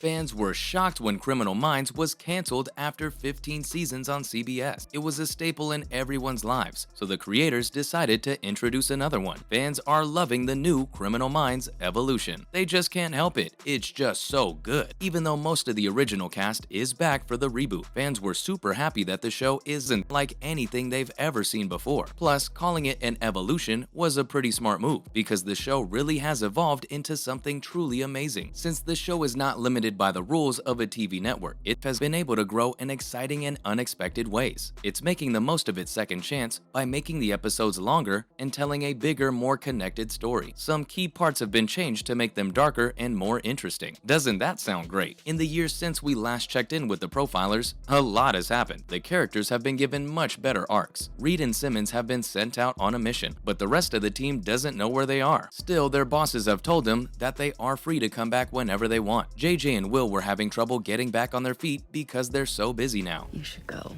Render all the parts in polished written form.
Fans were shocked when Criminal Minds was canceled after 15 seasons on CBS. It was a staple in everyone's lives, so the creators decided to introduce another one. Fans are loving the new Criminal Minds Evolution. They just can't help it. It's just so good. Even though most of the original cast is back for the reboot, fans were super happy that the show isn't like anything they've ever seen before. Plus, calling it an evolution was a pretty smart move, because the show really has evolved into something truly amazing. Since the show is not limited by the rules of a TV network, it has been able to grow in exciting and unexpected ways. It's making the most of its second chance by making the episodes longer and telling a bigger, more connected story. Some key parts have been changed to make them darker and more interesting. Doesn't that sound great? In the years since we last checked in with the profilers, a lot has happened. The characters have been given much better arcs. Reed and Simmons have been sent out on a mission, but the rest of the team doesn't know where they are. Still, their bosses have told them that they are free to come back whenever they want. JJ and Will were having trouble getting back on their feet because they're so busy now. You should go.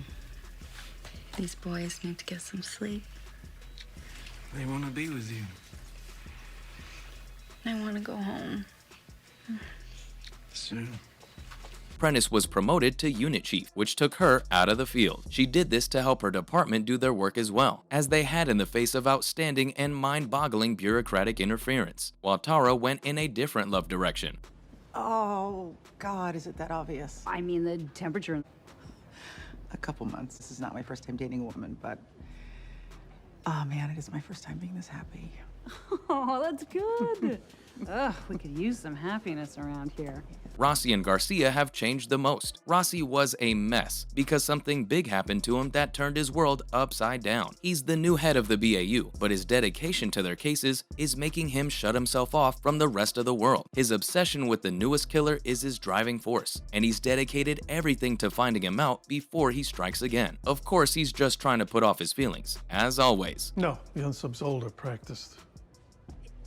These boys need to get some sleep. They want to be with you. I want to go home. Soon. Prentice was promoted to unit chief, which took her out of the field. She did this to help her department do their work as well, as they had in the face of outstanding and mind-boggling bureaucratic interference, while Tara went in a different love direction. Oh, God, is it that obvious? I mean, the temperature. A couple months. This is not my first time dating a woman, but... Oh, man, it is my first time being this happy. Oh, that's good. Ugh, we could use some happiness around here. Rossi and Garcia have changed the most. Rossi was a mess because something big happened to him that turned his world upside down. He's the new head of the BAU, but his dedication to their cases is making him shut himself off from the rest of the world. His obsession with the newest killer is his driving force, and he's dedicated everything to finding him out before he strikes again. Of course, he's just trying to put off his feelings, as always. No, the unsub's older practiced.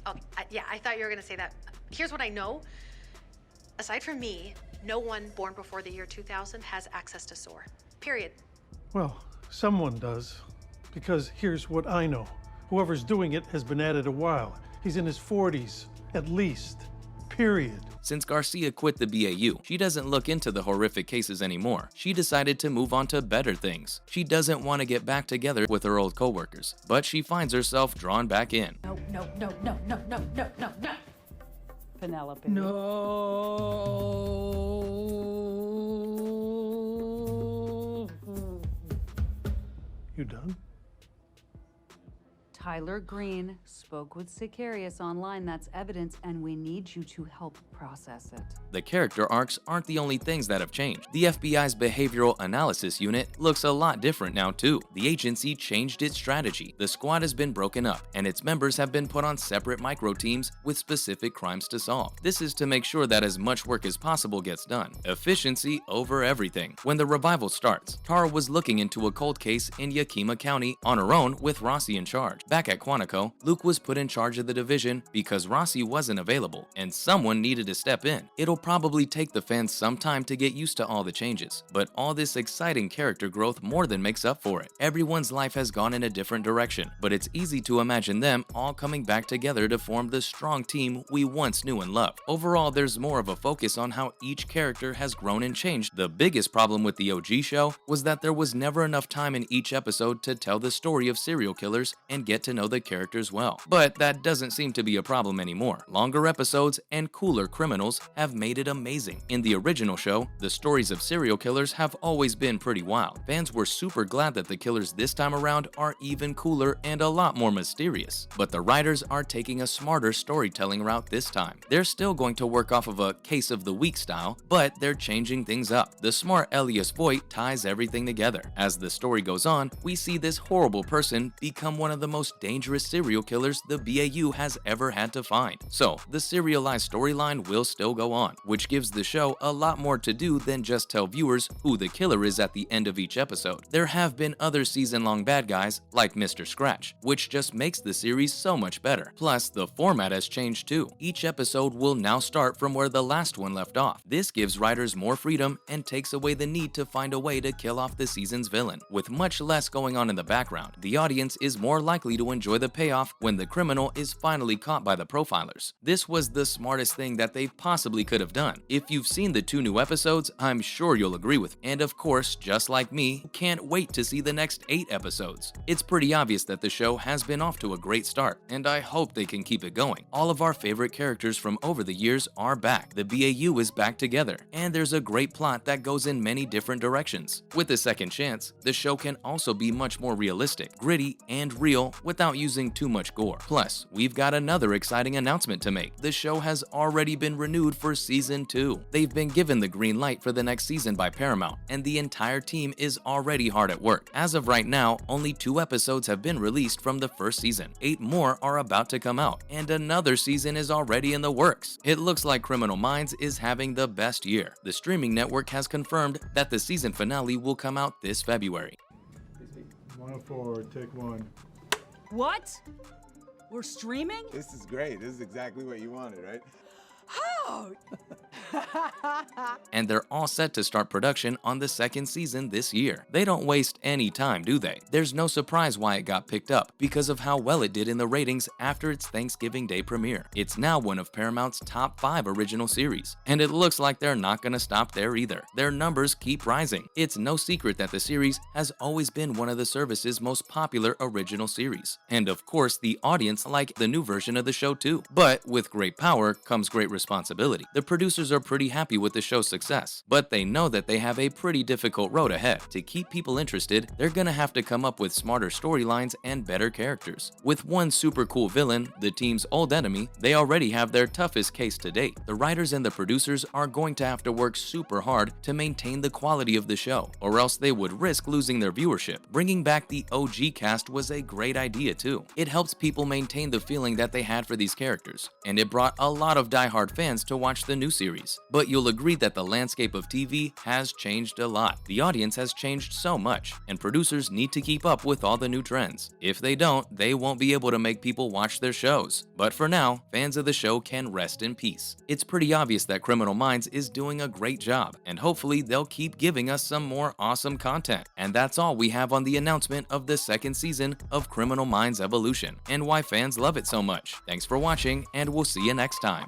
Oh, yeah, I thought you were gonna say that. Here's what I know. Aside from me, no one born before the year 2000 has access to SOAR. Period. Well, someone does. Because here's what I know. Whoever's doing it has been at it a while. He's in his 40s, at least. Period. Since Garcia quit the BAU, she doesn't look into the horrific cases anymore. She decided to move on to better things. She doesn't want to get back together with her old coworkers, but she finds herself drawn back in. No. Penelope. No. You done? Tyler Green spoke with Sicarius online. That's evidence, and we need you to help process it. The character arcs aren't the only things that have changed. The FBI's Behavioral Analysis Unit looks a lot different now too. The agency changed its strategy. The squad has been broken up, and its members have been put on separate micro teams with specific crimes to solve. This is to make sure that as much work as possible gets done. Efficiency over everything. When the revival starts, Tara was looking into a cold case in Yakima County on her own with Rossi in charge. Back at Quantico, Luke was put in charge of the division because Rossi wasn't available, and someone needed to step in. It'll probably take the fans some time to get used to all the changes, but all this exciting character growth more than makes up for it. Everyone's life has gone in a different direction, but it's easy to imagine them all coming back together to form the strong team we once knew and loved. Overall, there's more of a focus on how each character has grown and changed. The biggest problem with the OG show was that there was never enough time in each episode to tell the story of serial killers and get to know the characters well. But that doesn't seem to be a problem anymore. Longer episodes and cooler criminals have made it amazing. In the original show, the stories of serial killers have always been pretty wild. Fans were super glad that the killers this time around are even cooler and a lot more mysterious. But the writers are taking a smarter storytelling route this time. They're still going to work off of a case of the week style, but they're changing things up. The smart Elias Voigt ties everything together. As the story goes on, we see this horrible person become one of the most dangerous serial killers the BAU has ever had to find. So, the serialized storyline will still go on, which gives the show a lot more to do than just tell viewers who the killer is at the end of each episode. There have been other season-long bad guys, like Mr. Scratch, which just makes the series so much better. Plus, the format has changed too. Each episode will now start from where the last one left off. This gives writers more freedom and takes away the need to find a way to kill off the season's villain. With much less going on in the background, the audience is more likely to you'll enjoy the payoff when the criminal is finally caught by the profilers. This was the smartest thing that they possibly could have done. If you've seen the 2 new episodes, I'm sure you'll agree with me. And of course, just like me, can't wait to see the next 8 episodes. It's pretty obvious that the show has been off to a great start, and I hope they can keep it going. All of our favorite characters from over the years are back. The BAU is back together, and there's a great plot that goes in many different directions. With a second chance, the show can also be much more realistic, gritty, and real without using too much gore. Plus, we've got another exciting announcement to make. The show has already been renewed for season 2. They've been given the green light for the next season by Paramount, and the entire team is already hard at work. As of right now, only 2 episodes have been released from the first season. 8 more are about to come out, and another season is already in the works. It looks like Criminal Minds is having the best year. The streaming network has confirmed that the season finale will come out this February. 104, take 1. What? We're streaming? This is great. This is exactly what you wanted, right? Oh! And they're all set to start production on the second season this year. They don't waste any time, do they? There's no surprise why it got picked up, because of how well it did in the ratings after its Thanksgiving Day premiere. It's now one of Paramount's top 5 original series, and it looks like they're not gonna stop there either. Their numbers keep rising. It's no secret that the series has always been one of the service's most popular original series. And of course, the audience like the new version of the show too. But with great power comes great responsibility. The producers are pretty happy with the show's success, but they know that they have a pretty difficult road ahead. To keep people interested, they're gonna have to come up with smarter storylines and better characters. With one super cool villain, the team's old enemy, they already have their toughest case to date. The writers and the producers are going to have to work super hard to maintain the quality of the show, or else they would risk losing their viewership. Bringing back the OG cast was a great idea too. It helps people maintain the feeling that they had for these characters, and it brought a lot of diehard fans to watch the new series. But you'll agree that the landscape of TV has changed a lot. The audience has changed so much, and producers need to keep up with all the new trends. If they don't, they won't be able to make people watch their shows. But for now, fans of the show can rest in peace. It's pretty obvious that Criminal Minds is doing a great job, and hopefully they'll keep giving us some more awesome content. And that's all we have on the announcement of the second season of Criminal Minds Evolution, and why fans love it so much. Thanks for watching, and we'll see you next time.